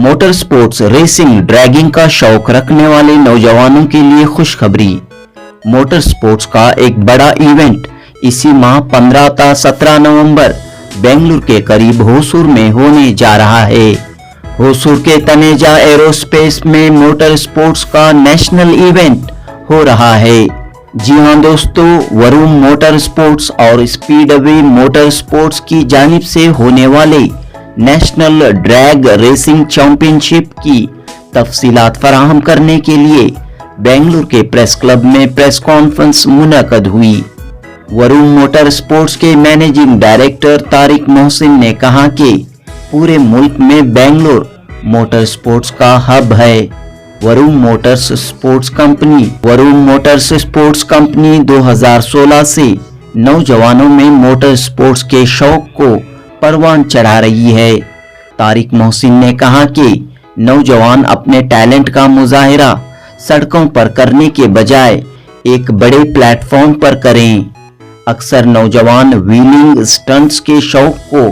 Motor sports racing dragging का शौक रखने वाले नौजवानों के लिए खुशखबरी। मोटर स्पोर्ट्स का एक बड़ा इवेंट इसी माह 15 ता 17 नवंबर बेंगलुरु के करीब होसूर में होने जा रहा है। होसूर के तनेजा एरोस्पेस में मोटर स्पोर्ट्स का नेशनल इवेंट हो रहा है। जी हां दोस्तों, वरुण मोटर स्पोर्ट्स और स्पीडवे मोटर स्पोर्ट्स की जानिब से होने वाले नेशनल ड्रैग रेसिंग चैंपियनशिप की तफसीलात फराहम करने के लिए बेंगलुरु के प्रेस क्लब में प्रेस कॉन्फ्रेंस मुनक्कद हुई। वरुण मोटर स्पोर्ट्स के मैनेजिंग डायरेक्टर तारिक मोहसिन ने कहा कि पूरे मुल्क में बेंगलुरु मोटर स्पोर्ट्स का हब है। वरुण मोटर्स स्पोर्ट्स कंपनी 2016 से नौजवानों में मोटर स्पोर्ट्स के शौक को परवान चढ़ा रही है। तारिक मोहसिन ने कहा कि नौजवान अपने टैलेंट का मुजाहिरा सड़कों पर करने के बजाय एक बड़े प्लेटफॉर्म पर करें। अक्सर नौजवान व्हीलिंग स्टंट्स के शौक को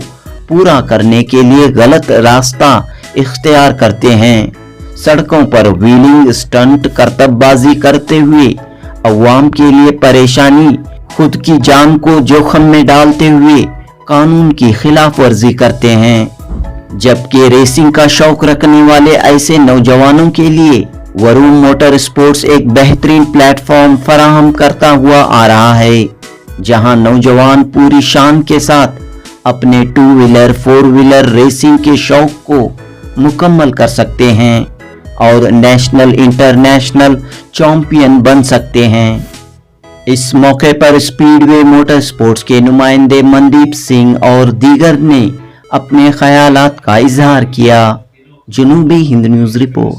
पूरा करने के लिए गलत रास्ता इख्तियार करते हैं। सड़कों पर व्हीलिंग स्टंट करतबबाजी करते हुए अवाम के लिए परेशानी, खुद की जान को जोखिम में डालते हुए कानून की खिलाफ वर्जी करते हैं। जबकि रेसिंग का शौक रखने वाले ऐसे नौजवानों के लिए वरुण मोटर स्पोर्ट्स एक बेहतरीन प्लेटफॉर्म फराहम करता हुआ आ रहा है, जहां नौजवान पूरी शान के साथ अपने 2 व्हीलर 4 व्हीलर रेसिंग के शौक को मुकम्मल कर सकते हैं और नेशनल इंटरनेशनल चैंपियन बन सकते हैं। इस मौके पर स्पीडवे मोटर स्पोर्ट्स के नुमाइंदे मनदीप सिंह और दीगर ने अपने ख्यालात का इजहार किया। Janubi Hind news report.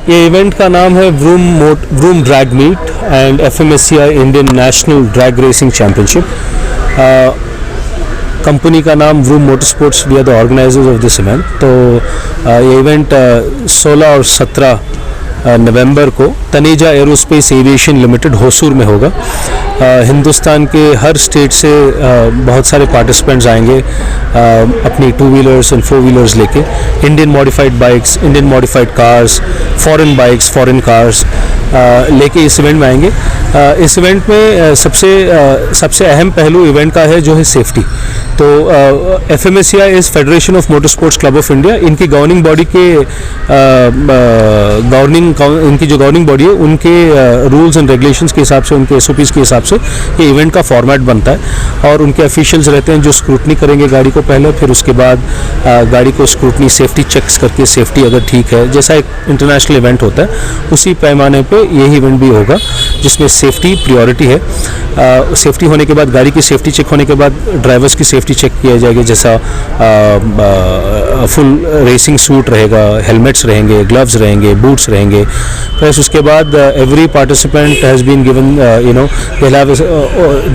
ये इवेंट का नाम है Vroom drag meet and FMSCI Indian national drag racing championship. Company का नाम Vroom motor sports, we are the organisers of this event. तो ये इवेंट 16 और 17 नवंबर को Taneja aerospace aviation limited Hosur में होगा। हिंदुस्तान के हर स्टेट से बहुत सारे पार्टिसिपेंट्स आएंगे अपनी 2 व्हीलर्स एंड 4 व्हीलर्स लेके। Indian modified bikes, Indian modified cars, foreign bikes, foreign cars लेके इस इवेंट में आएंगे। इस इवेंट में सबसे अहम पहलू इवेंट का है जो है सेफ्टी। तो FMSCI is federation of motor sports club of India. इनकी गवर्निंग बॉडी के इनकी जो गवर्निंग बॉडी है उनके रूल्स एंड रेगुलेशंस के हिसाब से, उनके SOPs के हिसाब से ये इवेंट का फॉर्मेट बनता है और उनके ऑफिशियल्स रहते हैं जो स्क्रूटनी करेंगे गाड़ी को पहले, फिर उसके बाद गाड़ी को स्क्रूटनी सेफ्टी चेक्स करके सेफ्टी अगर ठीक है, जैसा एक इंटरनेशनल इवेंट होता है उसी पैमाने पे यही इवेंट भी होगा जिसमें सेफ्टी प्रायोरिटी है। सेफ्टी होने के बाद, गाड़ी की सेफ्टी चेक होने के बाद ड्राइवर्स की सेफ्टी चेक किया जाएगा, जैसा फुल रेसिंग सूट रहेगा, हेलमेट्स रहेंगे, ग्लव्स रहेंगे, बूट्स रहेंगे। प्लस उसके बाद every participant has been given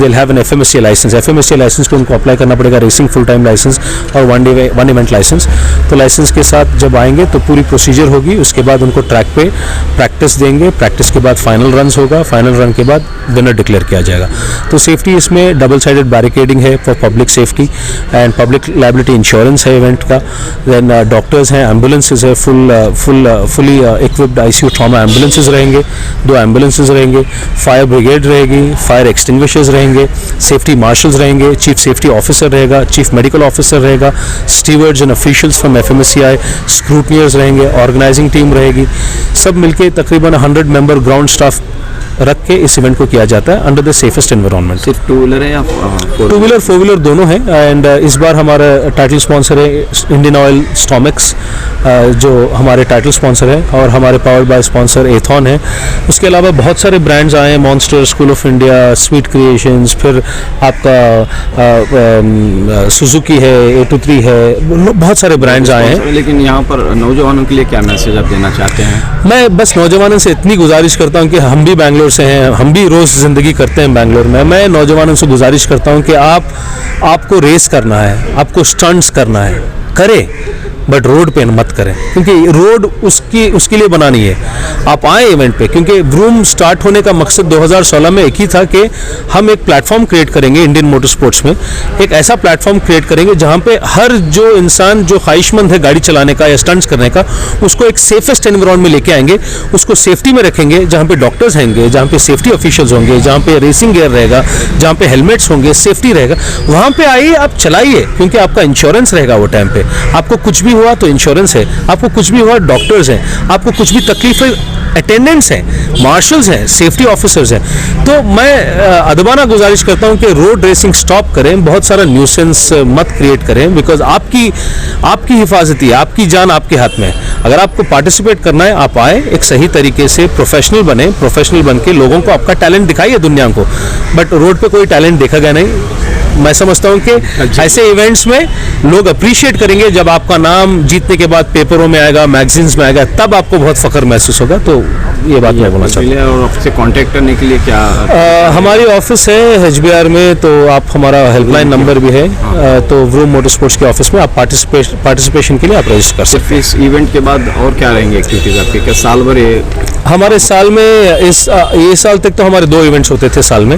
they'll have an FMSCI licence. FMSCI licence पे उनको अप्लाई करना पड़ेगा, रेसिंग फुल टाइम लाइसेंस और वन इवेंट लाइसेंस। तो लाइसेंस के साथ जब आएंगे तो पूरी प्रोसीजर होगी। उसके बाद उनको ट्रैक पे प्रैक्टिस देंगे, प्रैक्टिस के बाद फाइनल रन्स होगा, फाइनल रन के बाद विनर डिक्लेयर किया जाएगा। तो सेफ्टी इसमें डबल साइडेड बैरिकेडिंग है for public safety and public liability insurance है इवेंट का। देन डॉक्टर्स हैं, एम्बुलेंसेज है, fully equipped ICU trauma ambulances रहेंगे, 2 एम्बुलेंसेज रहेंगे, फायर ब्रिगेड रहेगी, फायर एक्सटिंग्विशर्स रहेंगे, सेफ्टी मार्शल्स रहेंगे, चीफ सेफ्टी ऑफिसर रहेगा, चीफ मेडिकल ऑफिसर रहेगा, stewards and officials from FMSCI, स्क्रूटनियर्स रहेंगे, ऑर्गेनाइजिंग टीम रहेगी। सब मिलके तकरीबन 100 मेंबर ग्राउंड स्टाफ रख के इस इवेंट को किया जाता है अंडर द सेफेस्ट एनवायरनमेंट। सिर्फ 2 व्हीलर है या 2 व्हीलर 4 व्हीलर दोनों हैं। एंड इस बार हमारा टाइटल स्पॉन्सर है इंडियन ऑयल स्टॉमिक्स, जो हमारे टाइटल स्पॉन्सर है, और हमारे पावर्ड बाय स्पॉन्सर एथॉन है। उसके अलावा बहुत सारे ब्रांड्स आए हैं, monster, school of India, sweet creations, फिर आपका सुजुकी है, A23 है, बहुत सारे ब्रांड्स आए हैं। लेकिन यहाँ पर नौजवानों के लिए क्या मैसेज आप देना चाहते हैं? मैं बस नौजवानों से इतनी गुजारिश करता हूँ कि हम भी बेंगलोर से हैं, हम भी रोज़ ज़िंदगी करते हैं बेंगलोर में। मैं नौजवानों से गुजारिश करता हूँ कि आपको रेस करना है, आपको स्टंट्स करना है, करें। बट रोड पे मत करें, क्योंकि रोड उसके लिए बना नहीं है। आप आए इवेंट पे, क्योंकि व्रूम स्टार्ट होने का मकसद 2016 में एक ही था कि हम एक प्लेटफॉर्म क्रिएट करेंगे इंडियन मोटर स्पोर्ट्स में, एक ऐसा प्लेटफॉर्म क्रिएट करेंगे जहाँ पे हर जो इंसान जो ख्वाहिशमंद है गाड़ी चलाने का या स्टंट्स करने का, उसको एक सेफेस्ट एनवायरनमेंट में लेके आएंगे, उसको सेफ्टी में रखेंगे, जहाँ पे डॉक्टर्स होंगे, जहाँ पे सेफ्टी ऑफिशियल्स होंगे, जहाँ पे रेसिंग गियर रहेगा, जहाँ पे हेलमेट्स होंगे, सेफ्टी रहेगा, वहाँ पे आइए, आप चलाइए, क्योंकि आपका इंश्योरेंस रहेगा वो टाइम पे। आपको कुछ भी हुआ तो इंश्योरेंस है, आपको कुछ भी हुआ डॉक्टर्स हैं, आपको कुछ भी तकलीफ है अटेंडेंट्स हैं, मार्शल्स हैं, सेफ्टी ऑफिसर्स हैं। तो मैं अदबाना गुजारिश करता हूं कि रोड रेसिंग स्टॉप करें, बहुत सारा न्यूसेंस मत क्रिएट करें, बिकॉज आपकी हिफाजती, आपकी जान आपके हाथ में है। अगर आपको पार्टिसिपेट करना है, आप आए, एक सही तरीके से प्रोफेशनल बने, प्रोफेशनल बन के लोगों को आपका टैलेंट दिखाइए दुनिया को। बट रोड पे कोई टैलेंट देखा गया नहीं। मैं समझता हूं कि ऐसे इवेंट्स में लोग अप्रिशिएट करेंगे जब आपका नाम जीतने के बाद पेपरों में आएगा, मैगजीन्स में आएगा, तब आपको बहुत फख्र महसूस होगा। तो ये बात मैं बोलना चाहता हूँ। और आपसे कांटेक्ट करने के लिए क्या हमारी ऑफिस है HBR में, तो आप हमारा हेल्पलाइन नंबर भी है, तो व्रूम मोटर स्पोर्ट्स के ऑफिस में आप पार्टिसिपेशन के लिए आप रजिस्टर कर सकते हैं। इस इवेंट के बाद और क्या रहेंगे एक्टिविटीज आपके? क्या साल भर ये हमारे साल में ये साल तक तो हमारे 2 इवेंट्स होते थे साल में,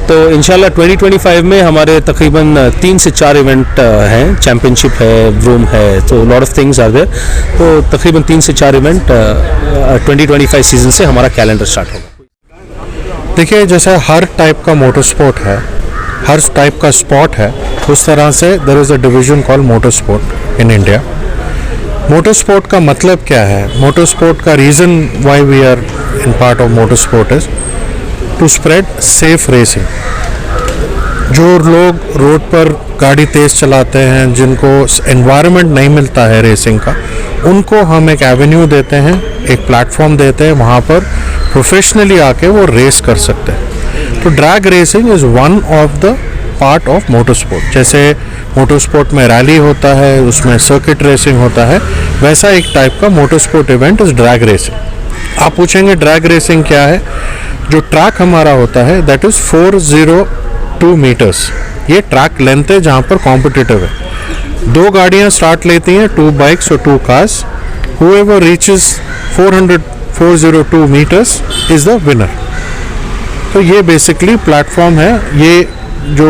तो इंशाल्लाह 2025 में हमारे तकरीबन 3 से 4 इवेंट हैं, चैम्पियनशिप है, व्रूम है, तो lot of things are there. तो तकरीबन 3 से 4 इवेंट 2025 सीजन से हमारा कैलेंडर स्टार्ट होगा। देखिए, जैसे हर टाइप का मोटर स्पोर्ट है, हर टाइप का स्पोर्ट है, उस तरह से there is a division called motor sport in India. Motor sport का मतलब क्या है? मोटर स्पोर्ट का reason why we are in part of motor sport is to spread safe racing. जो लोग रोड पर गाड़ी तेज़ चलाते हैं, जिनको एनवायरनमेंट नहीं मिलता है रेसिंग का, उनको हम एक एवेन्यू देते हैं, एक प्लेटफॉर्म देते हैं, वहाँ पर प्रोफेशनली आके वो रेस कर सकते हैं। तो drag racing is one of the part of motor sport. जैसे मोटर स्पोर्ट में रैली होता है, उसमें सर्किट रेसिंग होता है, वैसा एक टाइप का motor sport event is drag racing. आप पूछेंगे ड्रैग रेसिंग क्या है? जो ट्रैक हमारा होता है दैट इज़ 402 मीटर्स। ये ट्रैक लेंथ है जहाँ पर कॉम्पिटिटिव है। 2 गाड़ियाँ स्टार्ट लेती हैं, 2 बाइक्स और 2 cars. Whoever reaches 402 metres is the winner. तो ये बेसिकली प्लेटफॉर्म है, ये जो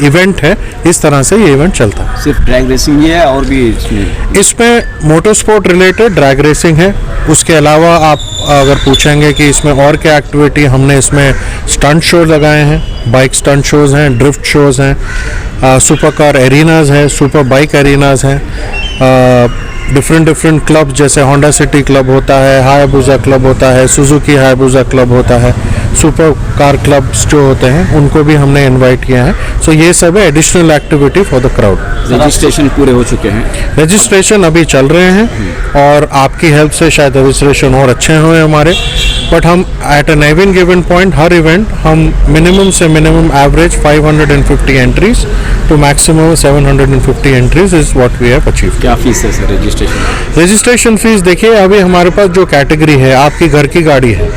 इवेंट है, इस तरह से ये इवेंट चलता है। सिर्फ ड्रैग रेसिंग ही है और भी इसमें motor sport related drag racing है। उसके अलावा आप अगर पूछेंगे कि इसमें और क्या एक्टिविटी, हमने इसमें स्टंट शो लगाए हैं, बाइक स्टंट शोज़ हैं, ड्रिफ्ट शोज़ हैं, सुपर कार एरिनाज हैं, सुपर बाइक एरिनाज हैं, डिफरेंट क्लब जैसे होंडा सिटी क्लब होता है, हायाबुसा क्लब होता है, सुजुकी हायाबुसा क्लब होता है, सुपर कार क्लब्स जो होते हैं उनको भी हमने इनवाइट किया है। सो ये सब है additional activity for the crowd. Registration पूरे हो चुके हैं? रजिस्ट्रेशन अभी चल रहे हैं और आपकी हेल्प से शायद रजिस्ट्रेशन और अच्छे हुए हमारे। बट हम at an even given point हर इवेंट हम मिनिमम से minimum average 550 entries to maximum 750 entries is what we have achieved. क्या फीस है सर रजिस्ट्रेशन? रजिस्ट्रेशन फीस देखिए, अभी हमारे पास जो कैटेगरी है, आपकी घर की गाड़ी है,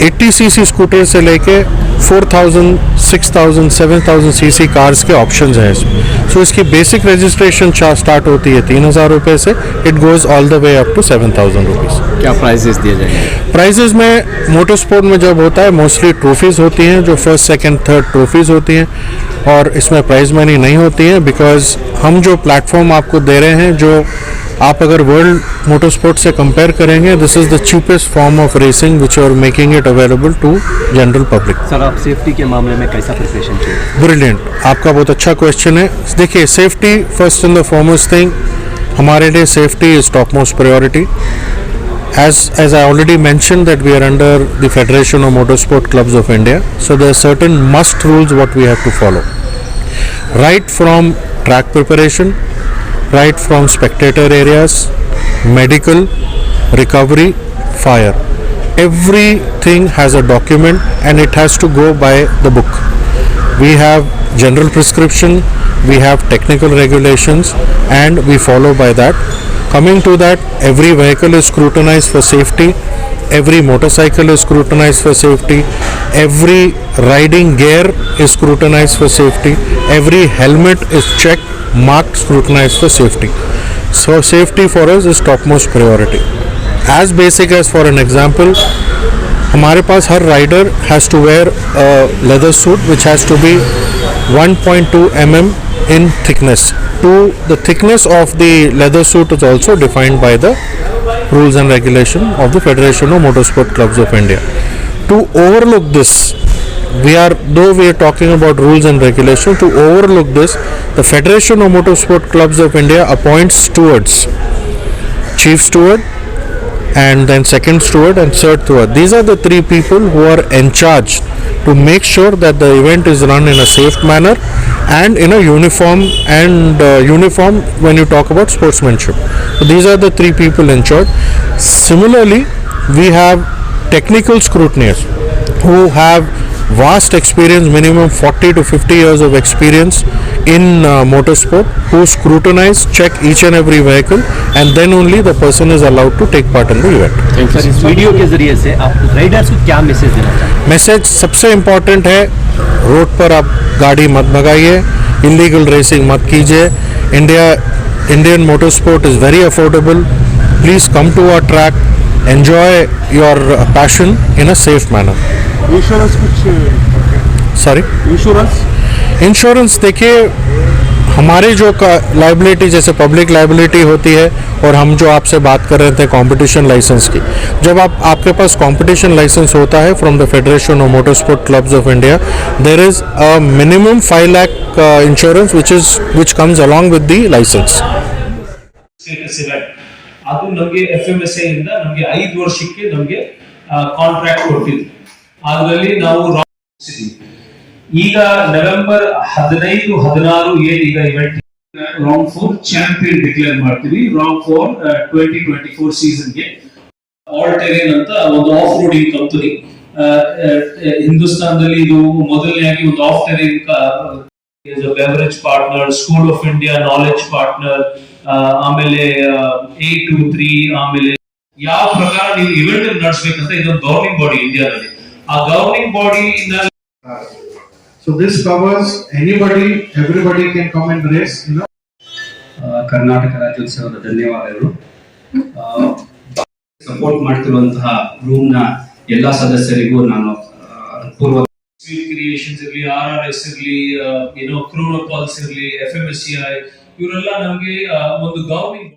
80 सीसी स्कूटर से लेके 4000, 6000, 7000 सीसी कार्स के ऑप्शंस हैं इसमें। सो इसकी बेसिक रजिस्ट्रेशन स्टार्ट होती है 3000 रुपये से, it goes all the way up to 7000 rupees. क्या प्राइजेस दिए जाएंगे? प्राइजेस में मोटर स्पोर्ट में जब होता है मोस्टली ट्रॉफीज़ होती हैं, जो फर्स्ट सेकंड थर्ड ट्रॉफीज़ होती हैं, और इसमें प्राइज मनी नहीं होती है। बिकॉज हम जो प्लेटफॉर्म आपको दे रहे हैं, जो आप अगर वर्ल्ड मोटर स्पोर्ट से कंपेयर करेंगे, this is the cheapest form of racing which are making it available to general public. Sir, आप सेफ्टी के मामले में कैसा प्रिपरेशन चाहिए? ब्रिलियंट, आपका बहुत अच्छा क्वेश्चन है। देखिए, safety first and the foremost thing, हमारे लिए safety is top most priority. As I already mentioned that we are under the Federation of Motorsport Clubs of India, so there are certain must rules what we have to follow. Right from track preparation, right from spectator areas, medical, recovery, fire. Everything has a document and it has to go by the book. We have general prescription, we have technical regulations, and we follow by that. Coming to that, every vehicle is scrutinized for safety, every motorcycle is scrutinized for safety, every riding gear is scrutinized for safety, every helmet is checked, marked, scrutinized for safety. So safety for us is topmost priority. As basic as, for an example, हमारे पास हर rider has to wear a leather suit which has to be 1.2 mm in thickness. The thickness of the leather suit is also defined by the rules and regulation of the Federation of Motorsport Clubs of India. To overlook this, though we are talking about rules and regulation, to overlook this, the Federation of Motorsport Clubs of India appoints stewards, chief steward, and then second steward and third steward. These are the three people who are in charge to make sure that the event is run in a safe manner and in a uniform when you talk about sportsmanship. So these are the three people in charge. Similarly, we have technical scrutineers who have vast experience, minimum 40 to 50 years of experience in motorsport, who scrutinize, check each and every vehicle, and then only the person is allowed to take part in the event. Sir, इस video के जरिए से आप Riders को क्या message देना चाहते हैं? मैसेज सबसे इम्पोर्टेंट है, रोड पर आप गाड़ी मत भगाइए, इलीगल रेसिंग मत कीजिए. Indian motor sport is very affordable. Please come to our track, enjoy your passion in a safe manner. Insurance कुछ सॉरी, इंश्योरेंस देखिए, हमारी जो लाइबिलिटी जैसे पब्लिक लाइबिलिटी होती है, और हम जो आपसे बात कर रहे थे कंपटीशन लाइसेंस की, जब आपके पास कंपटीशन लाइसेंस होता है from the federation of motor sport clubs of India, there is a minimum 5 lakh insurance which comes along with the license. ಅದು ನಮಗೆ FMSA ಇಂದ ನಮಗೆ 5 ವರ್ಷಕ್ಕೆ ನಮಗೆ ಕಾಂಟ್ರಾಕ್ಟ್ ಕೊಟ್ಟಿದ್ರು. ಅದರಲ್ಲಿ ನಾವು ಈಗ ನವೆಂಬರ್ 15, 16 ಏನ್ ಈಗ ಇವೆಂಟ್ ರೌಂಡ್ 4 ಚಾಂಪಿಯನ್ ಡಿಕ್ಲೇರ್ ಮಾಡ್ತೀವಿ. ರೌಂಡ್ 4 2024 ಸೀಸನ್ಗೆ ಆಲ್ ಟೆರೇನ್ ಅಂತ ಒಂದು ಆಫ್ ರೋಡಿಂಗ್ ಕಂಪನಿ ಹಿಂದೂಸ್ತಾನದಲ್ಲಿ ಇದು ಮೊದಲನೇಯಾಗಿ ಒಂದು of terrain beverage partner, school of India knowledge partner, ಆಮೇಲೆ A23, ಆಮೇಲೆ ಯಾವ ಪ್ರಕಾರ ನೀವು ಇವೆಂಟ್ ನಡೆಸಬೇಕಂತ ಇದೊಂದು ಗವರ್ನಿಂಗ್ ಬಾಡಿ ಇಂಡಿಯಾದಲ್ಲಿ. ಆ governing body So this covers anybody, everybody can come and race, you know. Karnataka ರಾಜ್ಯೋತ್ಸವದ ಧನ್ಯವಾದಗಳು. ಸಪೋರ್ಟ್ ಮಾಡ್ತಿರುವಂತಹ ರೂಮ್ ನ ಎಲ್ಲಾ ಸದಸ್ಯರಿಗೂ ನಾನು ಪೂರ್ವ ಕ್ರಿಯೇಷನ್ಸ್ ಇರಲಿ, RRS ಇರಲಿ, ಕ್ರೋನೋಪಾಲ್ಸ್ ಇರಲಿ, FMSCI, ಇವರೆಲ್ಲ ನಮಗೆ ಒಂದು ಗವರ್ನಿಂಗ್